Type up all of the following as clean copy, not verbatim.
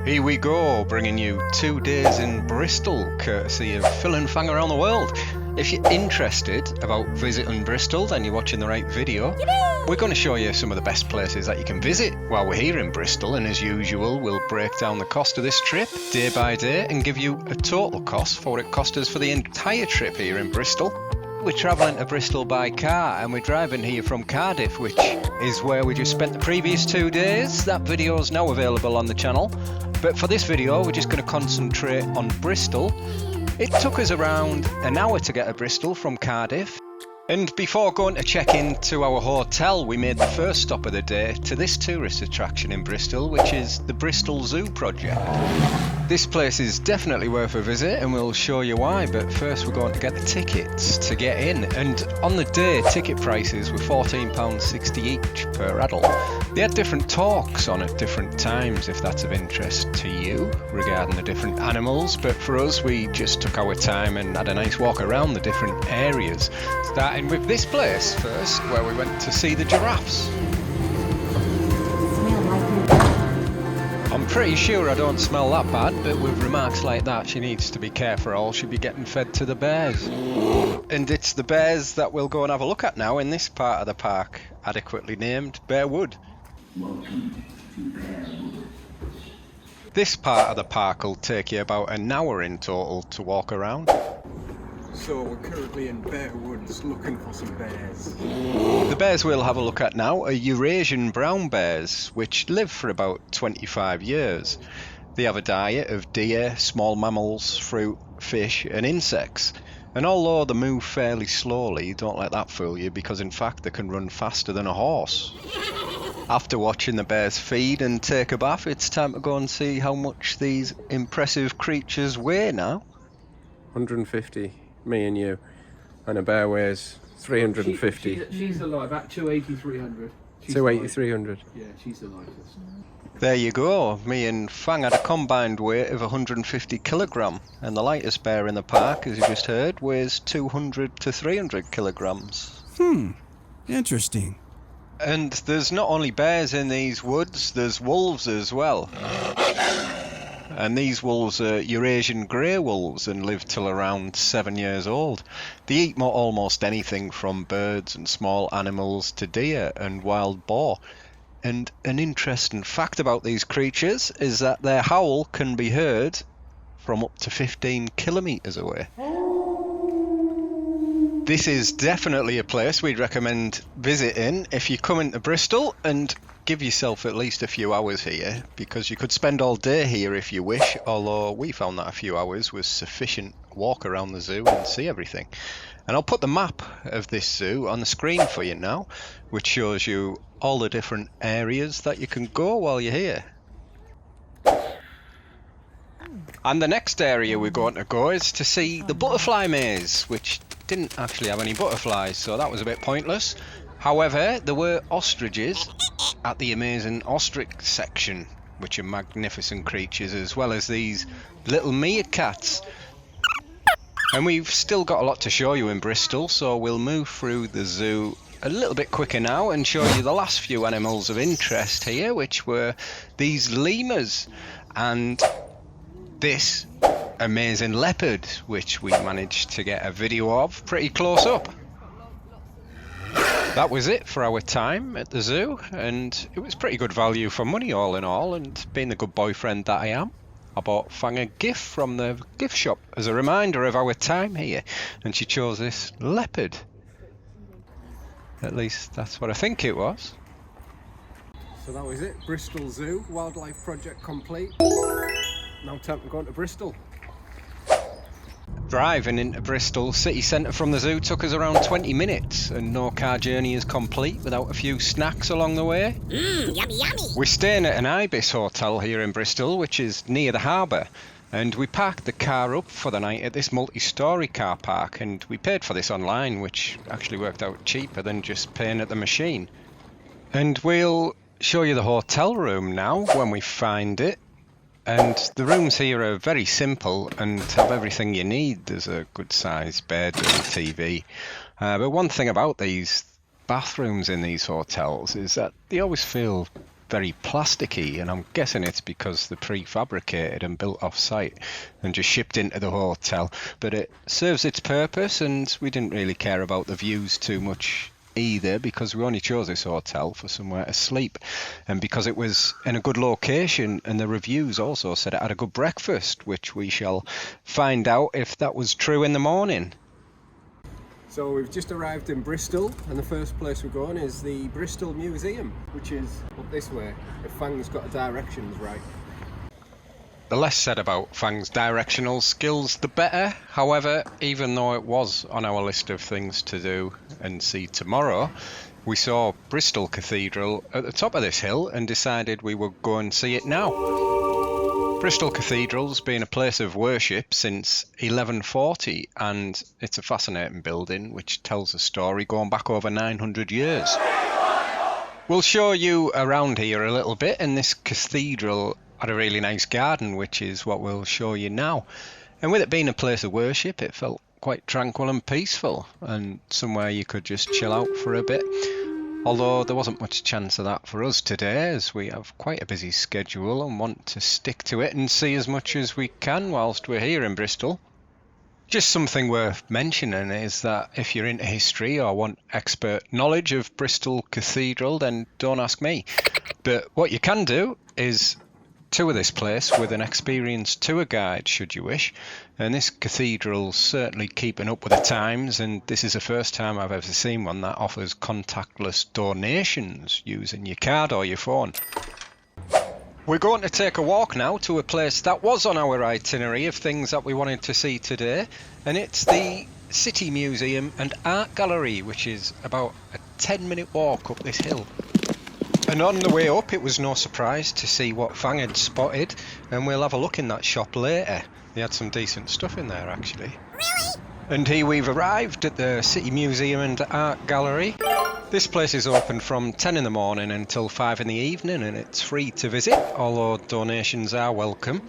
Here we go, bringing you 2 days in Bristol, courtesy of Phill and Fang around the world. If you're interested about visiting Bristol, then you're watching the right video. We're going to show you some of the best places that you can visit while we're here in Bristol, and as usual, we'll break down the cost of this trip day by day and give you a total cost for what it cost us for the entire trip here in Bristol. We're travelling to Bristol by car, and we're driving here from Cardiff, which is where we just spent the previous 2 days. That video is now available on the channel. But for this video, we're just going to concentrate on Bristol. It took us around an hour to get to Bristol from Cardiff. And before going to check into our hotel, we made the first stop of the day to this tourist attraction in Bristol, which is the Bristol Zoo Project. This place is definitely worth a visit, and we'll show you why, but first we're going to get the tickets to get in. And on the day, ticket prices were £14.60 each per adult. They had different talks on at different times, if that's of interest to you, regarding the different animals, but for us, we just took our time and had a nice walk around the different areas. Starting with this place first, where we went to see the giraffes. I'm pretty sure I don't smell that bad, but with remarks like that, she needs to be careful or she'll be getting fed to the bears. And it's the bears that we'll go and have a look at now in this part of the park, adequately named Bearwood. This part of the park will take you about an hour in total to walk around. So we're currently in Bearwoods looking for some bears. The bears we'll have a look at now are Eurasian brown bears, which live for about 25 years. They have a diet of deer, small mammals, fruit, fish and insects. And although they move fairly slowly, don't let that fool you, because in fact they can run faster than a horse. After watching the bears feed and take a bath, it's time to go and see how much these impressive creatures weigh now. 150. Me and you, and a bear weighs 350. She's the light, about 280, 300. 280, 300. Yeah, she's the lightest. There you go. Me and Fang had a combined weight of 150 kilogram, and the lightest bear in the park, as you just heard, weighs 200 to 300 kilograms. Interesting. And there's not only bears in these woods, there's wolves as well. And these wolves are Eurasian grey wolves and live till around 7 years old. They eat almost anything from birds and small animals to deer and wild boar. And an interesting fact about these creatures is that their howl can be heard from up to 15 kilometres away. This is definitely a place we'd recommend visiting if you come into Bristol, and give yourself at least a few hours here, because you could spend all day here if you wish, although we found that a few hours was sufficient to walk around the zoo and see everything. And I'll put the map of this zoo on the screen for you now, which shows you all the different areas that you can go while you're here. And the next area we're going to go is to see the butterfly maze, which didn't actually have any butterflies, so that was a bit pointless. However, there were ostriches at the amazing ostrich section, which are magnificent creatures, as well as these little meerkats. And we've still got a lot to show you in Bristol, so we'll move through the zoo a little bit quicker now and show you the last few animals of interest here, which were these lemurs and this amazing leopard, which we managed to get a video of pretty close up. That was it for our time at the zoo, and it was pretty good value for money all in all, and being the good boyfriend that I am, I bought Fang a gift from the gift shop as a reminder of our time here, and she chose this leopard. At least that's what I think it was. So that was it, Bristol Zoo, wildlife project complete. Now time to go into Bristol. Driving into Bristol city centre from the zoo took us around 20 minutes, and no car journey is complete without a few snacks along the way. Yummy, yummy. We're staying at an Ibis hotel here in Bristol, which is near the harbour, and we parked the car up for the night at this multi-storey car park, and we paid for this online, which actually worked out cheaper than just paying at the machine. And we'll show you the hotel room now when we find it. And the rooms here are very simple and have everything you need. There's a good sized bed and a TV. But one thing about these bathrooms in these hotels is that they always feel very plasticky, and I'm guessing it's because they're prefabricated and built off site and just shipped into the hotel. But it serves its purpose, and we didn't really care about the views too much either, because we only chose this hotel for somewhere to sleep, and because it was in a good location, and the reviews also said it had a good breakfast, which we shall find out if that was true in the morning. So we've just arrived in Bristol, and the first place we're going is the Bristol Museum, which is up this way, if Fang's got the directions right. The less said about Fang's directional skills, the better. However, even though it was on our list of things to do and see tomorrow, we saw Bristol Cathedral at the top of this hill and decided we would go and see it now. Bristol Cathedral's been a place of worship since 1140, and it's a fascinating building which tells a story going back over 900 years. We'll show you around here a little bit, and this cathedral had a really nice garden, which is what we'll show you now. And with it being a place of worship, it felt quite tranquil and peaceful, and somewhere you could just chill out for a bit. Although there wasn't much chance of that for us today, as we have quite a busy schedule and want to stick to it and see as much as we can whilst we're here in Bristol. Just something worth mentioning is that if you're into history or want expert knowledge of Bristol Cathedral, then don't ask me. But what you can do is tour this place with an experienced tour guide, should you wish. And this cathedral's certainly keeping up with the times, and this is the first time I've ever seen one that offers contactless donations using your card or your phone. We're going to take a walk now to a place that was on our itinerary of things that we wanted to see today, and it's the City Museum and Art Gallery, which is about a 10-minute walk up this hill. And on the way up, it was no surprise to see what Fang had spotted, and we'll have a look in that shop later. They had some decent stuff in there, actually. Really? And here we've arrived at the City Museum and Art Gallery. This place is open from 10 in the morning until 5 in the evening, and it's free to visit, although donations are welcome.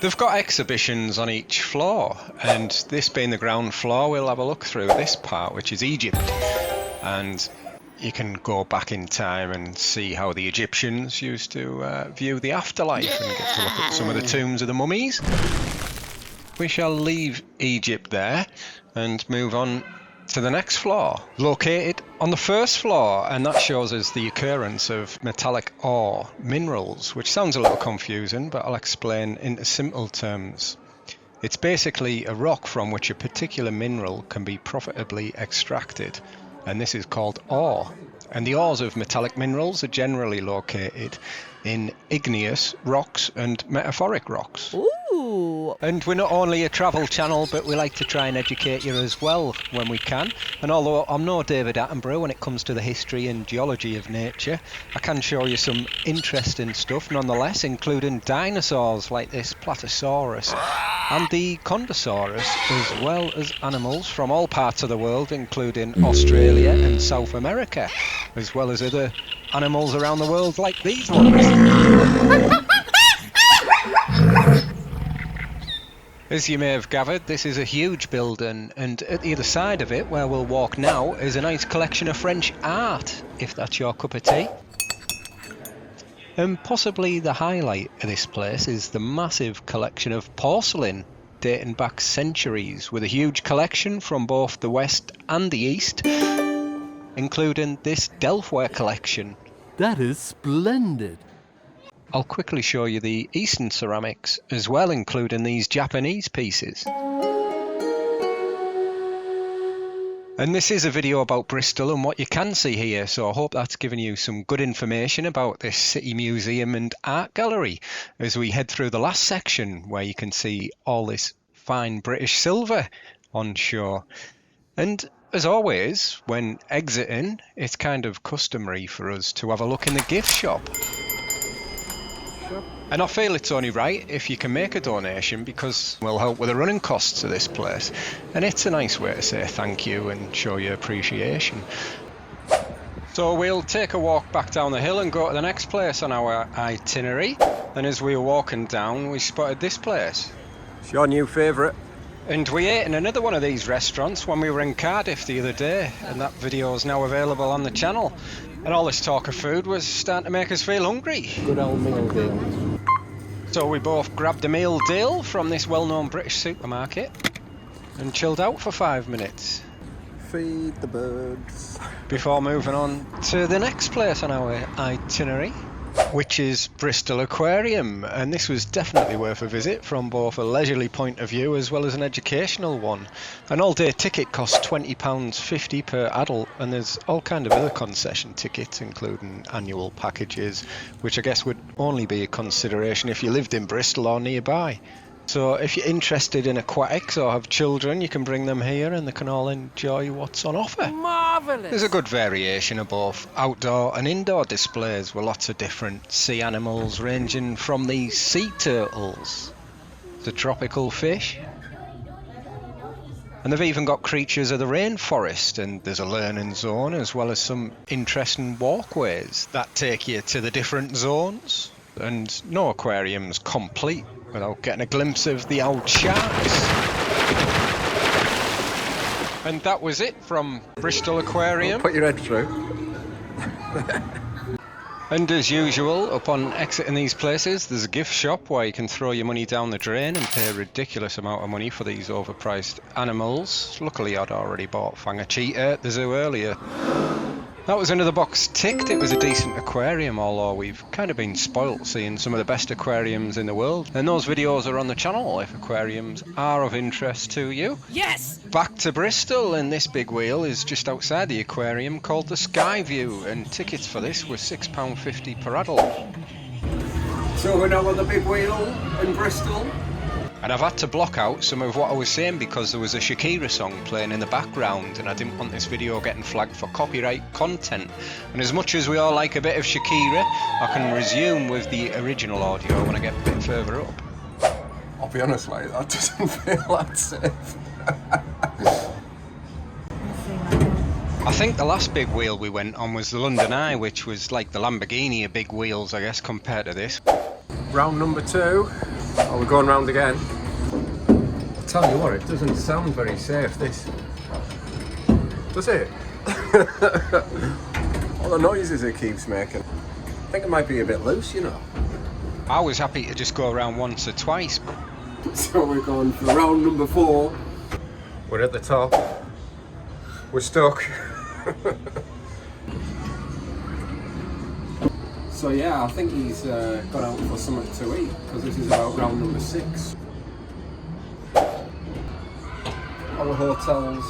They've got exhibitions on each floor, and this being the ground floor, we'll have a look through this part, which is Egypt. And you can go back in time and see how the Egyptians used to view the afterlife and get to look at some of the tombs of the mummies. We shall leave Egypt there and move on to the next floor, located on the first floor, and that shows us the occurrence of metallic ore minerals, which sounds a little confusing, but I'll explain into simple terms. It's basically a rock from which a particular mineral can be profitably extracted, and this is called ore. And the ores of metallic minerals are generally located in igneous rocks and metamorphic rocks. Ooh. And we're not only a travel channel, but we like to try and educate you as well when we can. And although I'm no David Attenborough when it comes to the history and geology of nature, I can show you some interesting stuff nonetheless, including dinosaurs like this Platysaurus and the Chondosaurus, as well as animals from all parts of the world, including Australia and South America, as well as other animals around the world like these ones. As you may have gathered, this is a huge building, and at the other side of it, where we'll walk now, is a nice collection of French art, if that's your cup of tea. And possibly the highlight of this place is the massive collection of porcelain, dating back centuries, with a huge collection from both the west and the east, including this Delftware collection. That is splendid. I'll quickly show you the Eastern ceramics as well, including these Japanese pieces. And this is a video about Bristol and what you can see here, so I hope that's given you some good information about this City Museum and Art Gallery as we head through the last section where you can see all this fine British silver on show. And as always, when exiting, it's kind of customary for us to have a look in the gift shop. And I feel it's only right if you can make a donation, because we'll help with the running costs of this place. And it's a nice way to say thank you and show your appreciation. So we'll take a walk back down the hill and go to the next place on our itinerary. And as we were walking down, we spotted this place. It's your new favourite. And we ate in another one of these restaurants when we were in Cardiff the other day, and that video is now available on the channel. And all this talk of food was starting to make us feel hungry. Good old meal deal. So we both grabbed a meal deal from this well-known British supermarket and chilled out for 5 minutes Feed the birds. before moving on to the next place on our itinerary, which is Bristol Aquarium. And this was definitely worth a visit from both a leisurely point of view as well as an educational one. An all-day ticket costs £20.50 per adult, and there's all kind of other concession tickets, including annual packages, which I guess would only be a consideration if you lived in Bristol or nearby. So if you're interested in aquatics or have children, you can bring them here and they can all enjoy what's on offer. Marvelous! There's a good variation of both outdoor and indoor displays with lots of different sea animals, ranging from the sea turtles to tropical fish. And they've even got creatures of the rainforest, and there's a learning zone as well as some interesting walkways that take you to the different zones. And no aquarium's complete without getting a glimpse of the old sharks. And that was it from Bristol Aquarium. Put your head through. And as usual, upon exiting these places, there's a gift shop where you can throw your money down the drain and pay a ridiculous amount of money for these overpriced animals. Luckily, I'd already bought Fang at the zoo earlier. That was another box ticked. It was a decent aquarium, although we've kind of been spoilt seeing some of the best aquariums in the world. And those videos are on the channel if aquariums are of interest to you. Yes! Back to Bristol, and this big wheel is just outside the aquarium called the Sky View, and tickets for this were £6.50 per adult. So we're now on the big wheel in Bristol. And I've had to block out some of what I was saying because there was a Shakira song playing in the background and I didn't want this video getting flagged for copyright content. And as much as we all like a bit of Shakira, I can resume with the original audio when I get a bit further up. I'll be honest, mate, that doesn't feel that safe. I think the last big wheel we went on was the London Eye, which was like the Lamborghini of big wheels, I guess, compared to this. Round number 2. Oh, we're going round again. I'll tell you what, it doesn't sound very safe, this. Does it? All the noises it keeps making. I think it might be a bit loose, you know. I was happy to just go around once or twice. So we're going for round number 4. We're at the top. We're stuck. So yeah, I think he's gone out for something to eat, because this is about round number 6. Our hotel's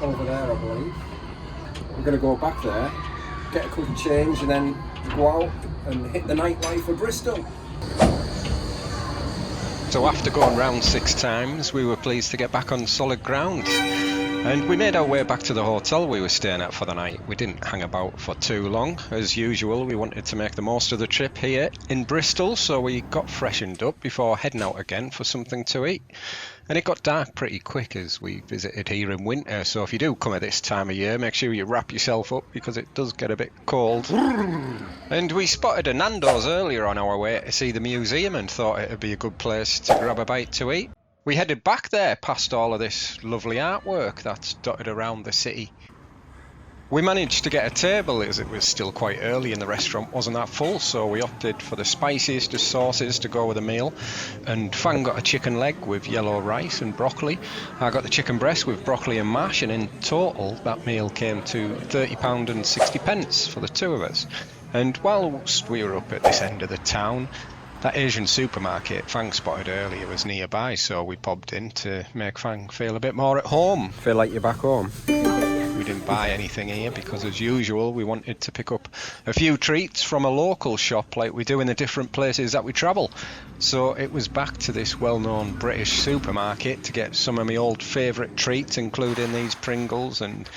over there, I believe. We're going to go back there, get a quick change, and then go out and hit the nightlife of Bristol. So after going round 6 times, we were pleased to get back on solid ground. And we made our way back to the hotel we were staying at for the night. We didn't hang about for too long. As usual, we wanted to make the most of the trip here in Bristol, so we got freshened up before heading out again for something to eat. And it got dark pretty quick as we visited here in winter, so if you do come at this time of year, make sure you wrap yourself up because it does get a bit cold. And we spotted a Nando's earlier on our way to see the museum and thought it would be a good place to grab a bite to eat. We headed back there past all of this lovely artwork that's dotted around the city. We managed to get a table as it was still quite early and the restaurant wasn't that full, so we opted for the spiciest of sauces to go with the meal. And Fang got a chicken leg with yellow rice and broccoli. I got the chicken breast with broccoli and mash, and in total that meal came to £30.60 for the two of us. And whilst we were up at this end of the town, that Asian supermarket Fang spotted earlier was nearby, so we popped in to make Fang feel a bit more at home. Feel like you're back home. We didn't buy anything here because, as usual, we wanted to pick up a few treats from a local shop like we do in the different places that we travel. So it was back to this well-known British supermarket to get some of my old favourite treats, including these Pringles and...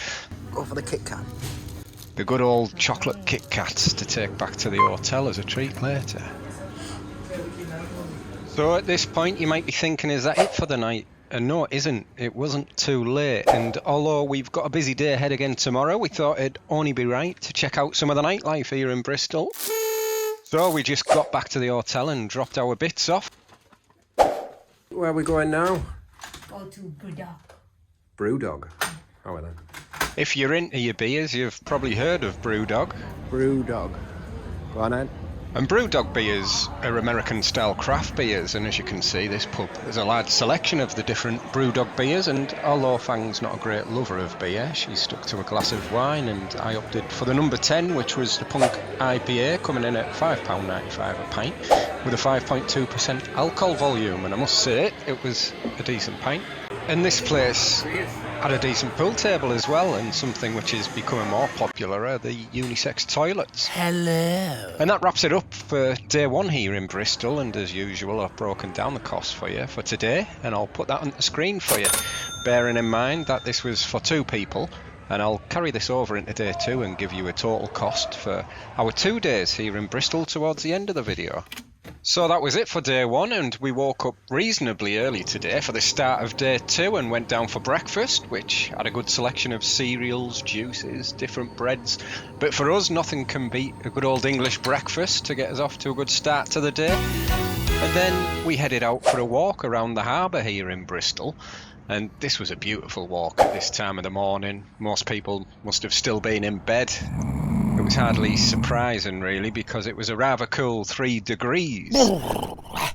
Go for the Kit Kat. The good old chocolate Kit Kats to take back to the hotel as a treat later. So at this point you might be thinking, is that it for the night? And no, it isn't. It wasn't too late, and although we've got a busy day ahead again tomorrow, we thought it'd only be right to check out some of the nightlife here in Bristol. So we just got back to the hotel and dropped our bits off. Where are we going now? Go to Brewdog. Brewdog. Oh, well then. If you're into your beers, you've probably heard of Brewdog. Brewdog. Go on then. And Brewdog beers are American-style craft beers, and as you can see, this pub has a large selection of the different Brewdog beers, and although Fang's not a great lover of beer, she stuck to a glass of wine, and I opted for the number 10, which was the Punk IPA, coming in at £5.95 a pint, with a 5.2% alcohol volume, and I must say it was a decent pint. And this place had a decent pool table as well, and something which is becoming more popular are the unisex toilets. Hello. And that wraps it up for day one here in Bristol, and as usual I've broken down the cost for you for today, and I'll put that on the screen for you, bearing in mind that this was for 2 people, and I'll carry this over into day 2 and give you a total cost for our 2 days here in Bristol towards the end of the video. So that was it for day 1, and we woke up reasonably early today for the start of day 2 and went down for breakfast, which had a good selection of cereals, juices, different breads. But for us, nothing can beat a good old English breakfast to get us off to a good start to the day. And then we headed out for a walk around the harbour here in Bristol. And this was a beautiful walk at this time of the morning. Most people must have still been in bed. It was hardly surprising, really, because it was a rather cool 3 degrees.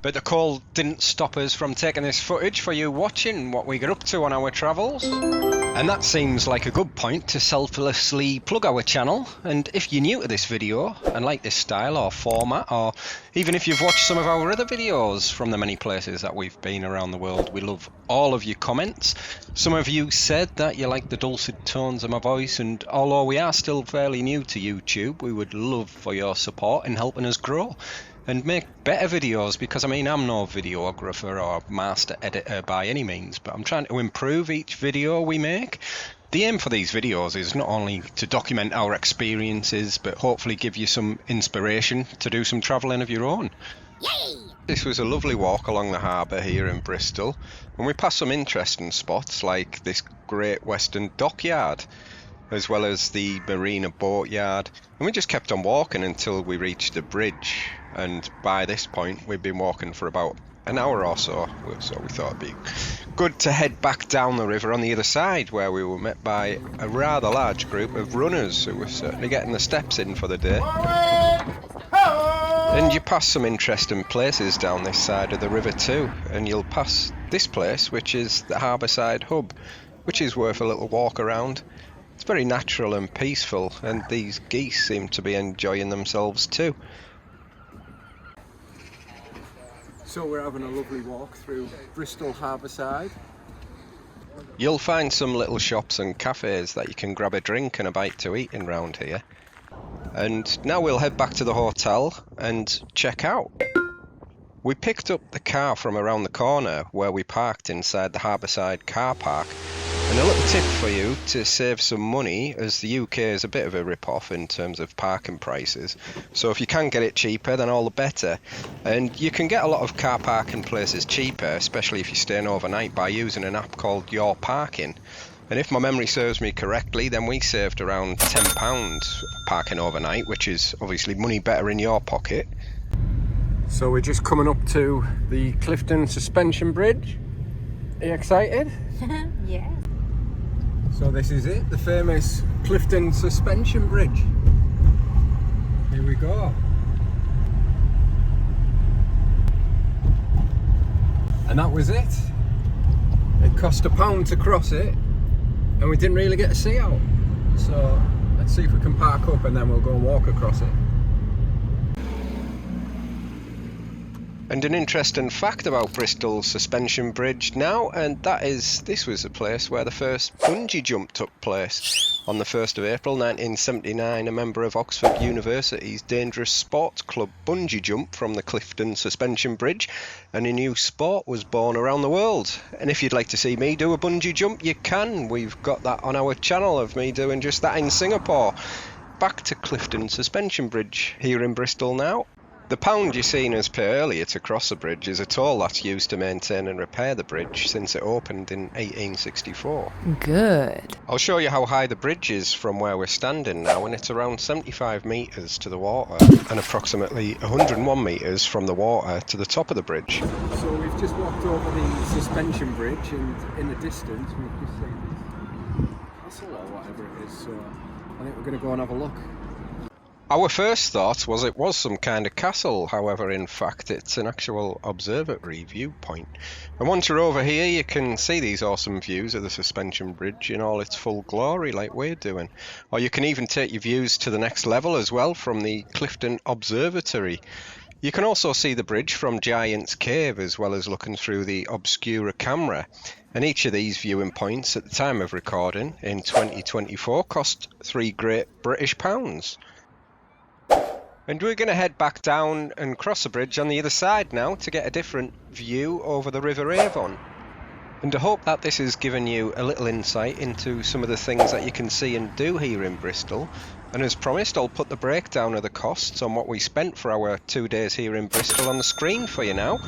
But the cold didn't stop us from taking this footage for you watching what we get up to on our travels. And that seems like a good point to selflessly plug our channel. And if you're new to this video and like this style or format, or even if you've watched some of our other videos from the many places that we've been around the world, we love all of your comments. Some of you said that you like the dulcet tones of my voice, and although we are still fairly new to YouTube, we would love for your support in helping us grow and make better videos, because I mean, I'm no videographer or master editor by any means, but I'm trying to improve each video we make. The aim for these videos is not only to document our experiences, but hopefully give you some inspiration to do some travelling of your own. Yay! This was a lovely walk along the harbour here in Bristol, and we passed some interesting spots like this Great Western Dockyard, as well as the Marina Boatyard, and we just kept on walking until we reached the bridge. And by this point we'd been walking for about an hour or so we thought it'd be good to head back down the river on the other side, where we were met by a rather large group of runners who were certainly getting the steps in for the day. And you pass some interesting places down this side of the river too, and you'll pass this place, which is the Harbourside hub, which is worth a little walk around. It's very natural and peaceful, and these geese seem to be enjoying themselves too. So we're having a lovely walk through Bristol Harbourside. You'll find some little shops and cafes that you can grab a drink and a bite to eat in round here. And now we'll head back to the hotel and check out. We picked up the car from around the corner where we parked inside the Harbourside car park. And a little tip for you to save some money, as the UK is a bit of a rip-off in terms of parking prices. So if you can get it cheaper, then all the better. And you can get a lot of car parking places cheaper, especially if you're staying overnight, by using an app called Your Parking. And if my memory serves me correctly, then we saved around £10 parking overnight, which is obviously money better in your pocket. So we're just coming up to the Clifton Suspension Bridge. Are you excited? Yeah. So this is it, the famous Clifton Suspension Bridge. Here we go. And that was it. It cost £1 to cross it, and we didn't really get to see out. So let's see if we can park up and then we'll go and walk across it. And an interesting fact about Bristol Suspension Bridge now, and that is this was the place where the first bungee jump took place. On the 1st of April 1979, a member of Oxford University's Dangerous Sports Club bungee jumped from the Clifton Suspension Bridge, and a new sport was born around the world. And if you'd like to see me do a bungee jump, you can. We've got that on our channel of me doing just that in Singapore. Back to Clifton Suspension Bridge here in Bristol now. The £1 you've seen us pay earlier to cross the bridge is a toll that's used to maintain and repair the bridge since it opened in 1864. Good. I'll show you how high the bridge is from where we're standing now, and it's around 75 metres to the water and approximately 101 metres from the water to the top of the bridge. So we've just walked over the suspension bridge, and in the distance we've just seen this castle or whatever it is, so I think we're going to go and have a look. Our first thought was it was some kind of castle, however in fact it's an actual observatory viewpoint. And once you're over here you can see these awesome views of the suspension bridge in all its full glory like we're doing. Or you can even take your views to the next level as well from the Clifton Observatory. You can also see the bridge from 𝐁𝐑𝐈𝐒𝐋 as well as looking through the Obscura camera. And each of these viewing points at the time of recording in 2024 cost £3 great British pounds. And we're going to head back down and cross the bridge on the other side now to get a different view over the River Avon. And I hope that this has given you a little insight into some of the things that you can see and do here in Bristol. And as promised, I'll put the breakdown of the costs on what we spent for our 2 days here in Bristol on the screen for you now.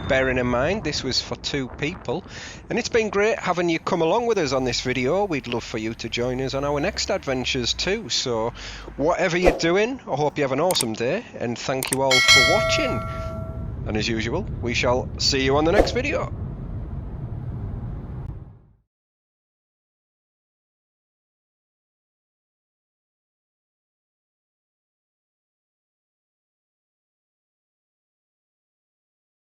Bearing in mind this was for 2 people. And it's been great having you come along with us on this video. We'd love for you to join us on our next adventures too. So whatever you're doing, I hope you have an awesome day. And thank you all for watching. And as usual, we shall see you on the next video.